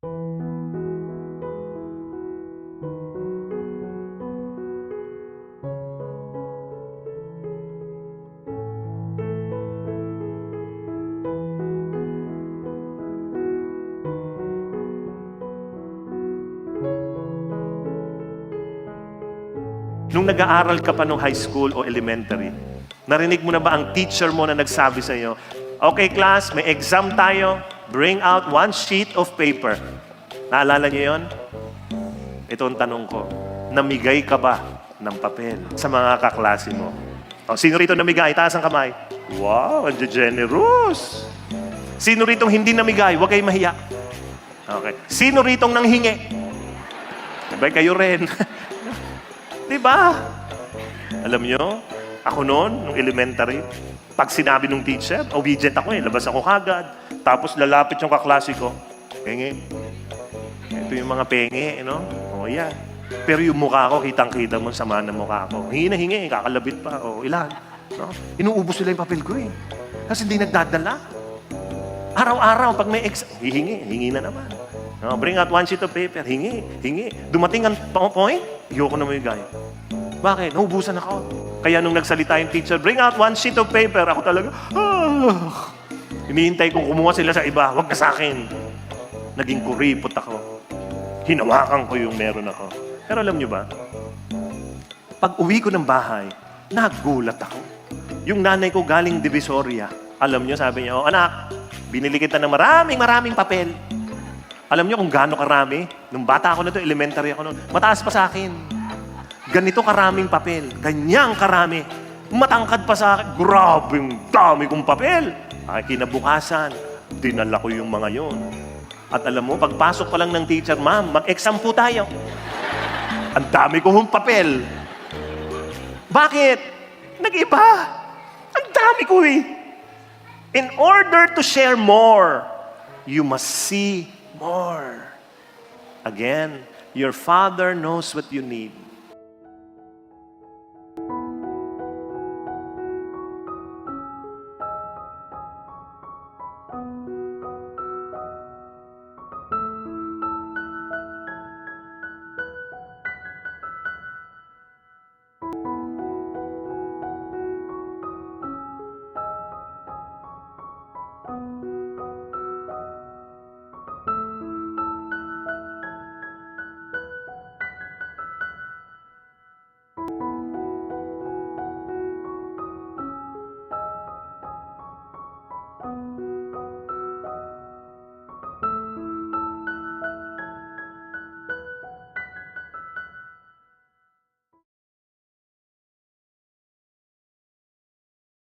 Nung nag-aaral ka pa nung high school o elementary, narinig mo na ba ang teacher mo na nagsabi sa iyo, "Okay class, may exam tayo, bring out one sheet of paper." Naalala niyo yon? Ito ang tanong ko, namigay ka ba ng papel sa mga kaklase mo? O, sino rito namigay? Taas ang kamay. Wow, ang generous. Sino rito hindi namigay? Huwag kayong mahiya. Okay. Sino rito nanghingi? Sabay kayo rin. Diba? Alam nyo, ako noon, nung elementary, pag sinabi nung teacher, obedient ako labas ako kagad. Tapos lalapit yung kaklase ko, penge. Ito yung mga penge, no? O yan. Pero yung mukha ko, kitang-kita mo, sama ng mukha ko. Hingi na hingi, kakalabit pa. O ilan? No? Inuubos nila yung papel ko Kasi hindi nagdadala. Araw-araw, pag may exam, hingi na naman. No, bring out one sheet of paper, hingi. Dumating ang point, ayoko na maigay. Bakit? Naubusan ako. Kaya nung nagsalita yung teacher, bring out one sheet of paper, ako talaga, hinihintay kong kumuha sila sa iba, wag na sa akin. Naging kuripot ako. Hinawakan ko yung meron ako. Pero alam nyo ba, pag uwi ko ng bahay, nagulat ako. Yung nanay ko galing Divisoria, alam nyo, sabi niya, "Oh anak, binili kita ng maraming papel." Alam niyo kung gaano karami? Nung bata ako na to, elementary ako noon, mataas pa sa akin. Ganito karaming papel. Ganyang karami. Matangkad pa sa akin. Grabing dami kong papel. Ay, kinabukasan, dinala ko yung mga yon. At alam mo, pagpasok pa lang ng teacher, "Ma'am, mag-exam po tayo." Ang dami ko hong papel. Bakit? Nag-iba. Ang dami ko In order to share more, you must see more. Again, your Father knows what you need.